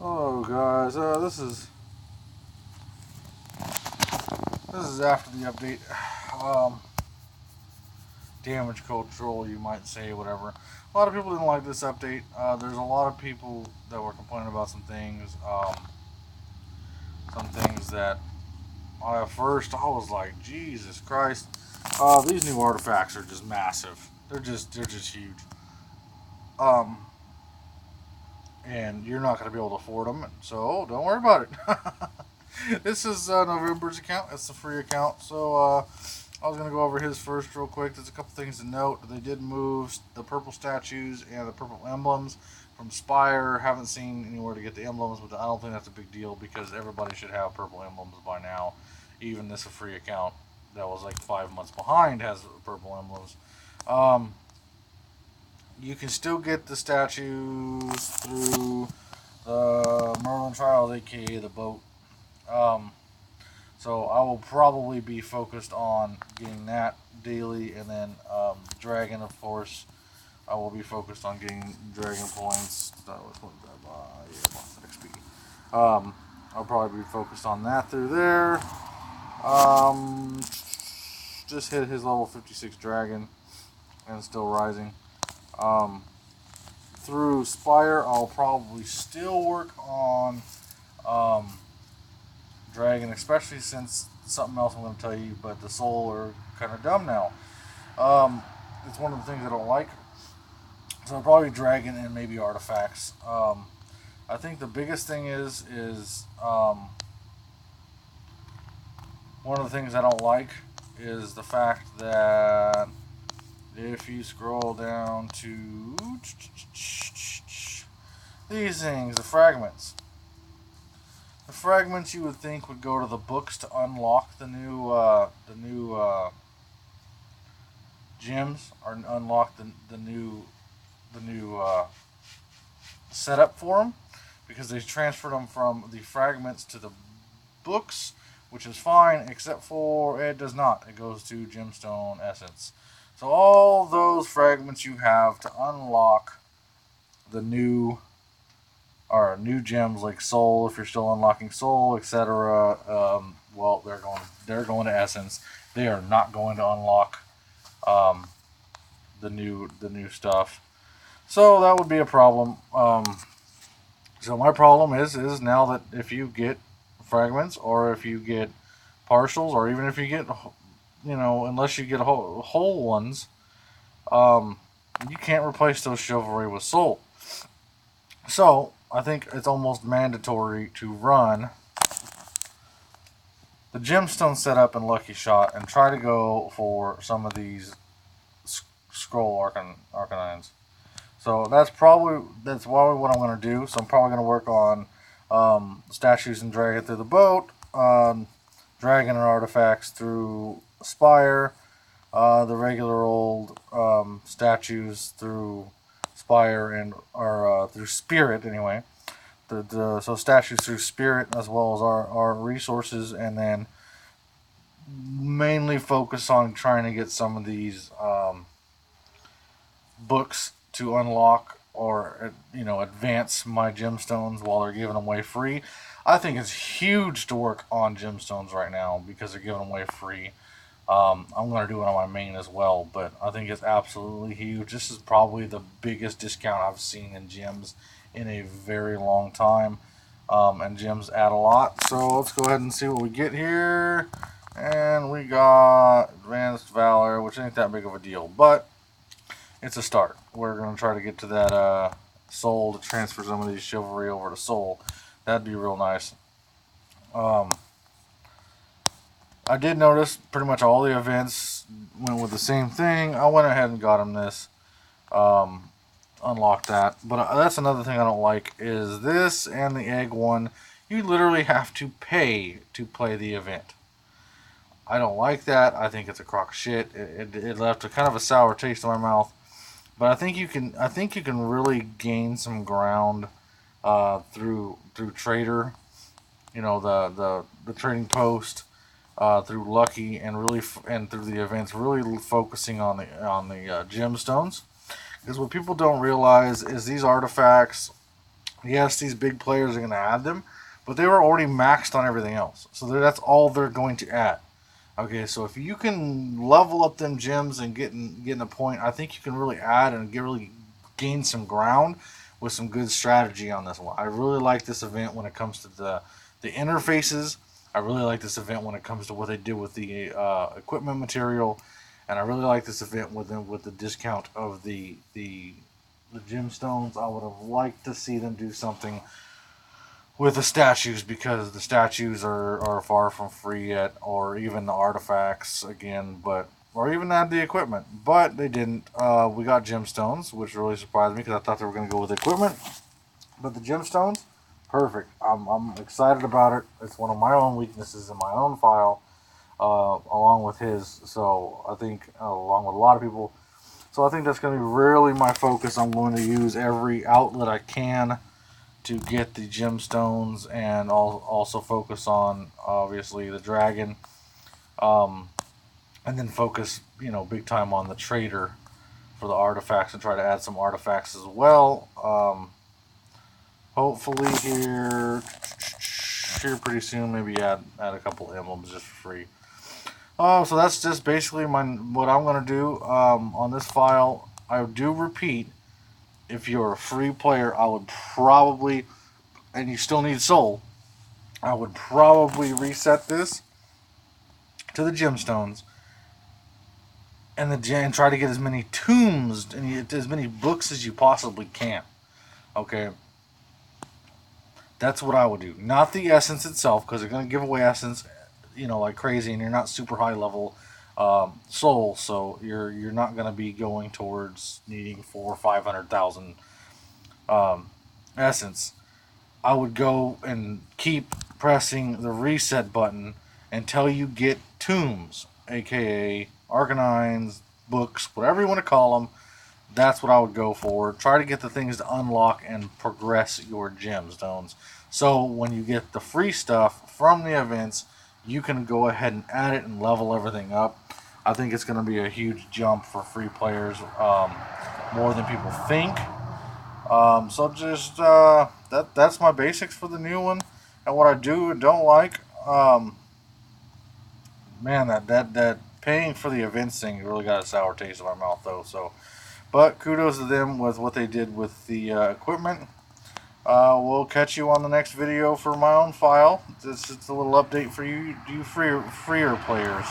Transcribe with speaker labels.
Speaker 1: Hello guys, this is after the update. Um, Damage control, you might say, whatever. A lot of people didn't like this update. There's a lot of people that were complaining about some things that at first I was like, Jesus Christ, these new artifacts are just massive. They're just huge. Um, and you're not going to be able to afford them, so don't worry about it. This is November's account. It's a free account, so I was going to go over his first real quick. There's a couple things to note. They did move the purple statues and the purple emblems from Spire. Haven't seen anywhere to get the emblems, but I don't think that's a big deal because everybody should have purple emblems by now. Even this a free account that was like 5 months behind has purple emblems. Um, you can still get the statues through the Merlin Trials, aka the boat. Um, so I will probably be focused on getting that daily, and then Dragon, of course. I will be focused on getting Dragon points. That was what XP. I'll probably be focused on that through there. Um, just hit his level 56 Dragon, and still rising. Um, Through Spire, I'll probably still work on um, Dragon, especially since something else I'm going to tell you, but the Soul are kind of dumb now. Um, it's one of the things I don't like. So probably Dragon and maybe Artifacts. I think the biggest thing is one of the things I don't like is the fact that if you scroll down to these things, the fragments you would think would go to the books to unlock the new gems or unlock the new setup for them, because they transferred them from the fragments to the books, which is fine, except for it does not. It goes to gemstone essence. So all those fragments you have to unlock the new gems like soul, if you're still unlocking soul, etc. Well, they're going to essence. They are not going to unlock um, the new stuff. So that would be a problem. So my problem is now that if you get fragments, or if you get partials, or even if you get, unless you get whole ones, um, you can't replace those chivalry with soul. So I think it's almost mandatory to run the gemstone setup in Lucky Shot and try to go for some of these scroll arcanines. So that's probably what I'm going to do. So I'm probably going to work on statues and dragon through the boat, dragon and artifacts through Spire, the regular old statues through Spire and or through Spirit anyway. So statues through Spirit as well as our resources, and then mainly focus on trying to get some of these books to unlock or advance my gemstones while they're giving them away free. I think it's huge to work on gemstones right now because they're giving them away free. I'm going to do it on my main as well, but I think it's absolutely huge. This is probably the biggest discount I've seen in gems in a very long time. And gems add a lot. So let's go ahead and see what we get here. And we got Advanced Valor, which ain't that big of a deal, but it's a start. We're going to try to get to that soul to transfer some of these chivalry over to soul. That'd be real nice. Um, I did notice pretty much all the events went with the same thing. I went ahead and got him this. Um, Unlocked that. But that's another thing I don't like is this and the egg one. You literally have to pay to play the event. I don't like that. I think it's a crock of shit. It left a kind of a sour taste in my mouth. But I think you can. I think you can really gain some ground through Trader. The trading post, through Lucky, and really and through the events, really focusing on the gemstones. Because what people don't realize is these artifacts, Yes, these big players are going to add them, but they were already maxed on everything else. So that's all they're going to add. Okay, so if you can level up them gyms and getting a point, I think you can really add and really gain some ground with some good strategy on this one. I really like this event when it comes to the interfaces. I really like this event when it comes to what they did with the equipment material, and I really like this event with the discount of the gemstones. I would have liked to see them do something with the statues, because the statues are far from free yet, or even the artifacts again, but or even add the equipment, but they didn't. We got gemstones, which really surprised me because I thought they were going to go with equipment, but the gemstones, perfect. I'm excited about it. It's one of my own weaknesses in my own file, along with his. So I think, along with a lot of people. So I think that's going to be really my focus. I'm going to use every outlet I can to get the gemstones, and also focus on obviously the dragon, um, and then focus big time on the trader for the artifacts, and try to add some artifacts as well. Hopefully here pretty soon, maybe add a couple emblems just for free. So that's just basically what I'm gonna do on this file. I do repeat, if you're a free player, I would probably, and you still need soul, I would probably reset this to the gemstones, and try to get as many tombs and as many books as you possibly can. Okay, that's what I would do. Not the essence itself, because they're going to give away essence, like crazy, and you're not super high level soul, so you're not going to be going towards needing 400,000 or 500,000 essence. I would go and keep pressing the reset button until you get tombs, aka Arcanines, books, whatever you want to call them. That's what I would go for. Try to get the things to unlock and progress your gemstones. So when you get the free stuff from the events, you can go ahead and add it and level everything up. I think it's going to be a huge jump for free players, more than people think. So just that's my basics for the new one, and what I do and don't like. Man, that paying for the events thing really got a sour taste in my mouth though. So, but kudos to them with what they did with the equipment. We'll catch you on the next video for my own file. This is a little update for you freer players.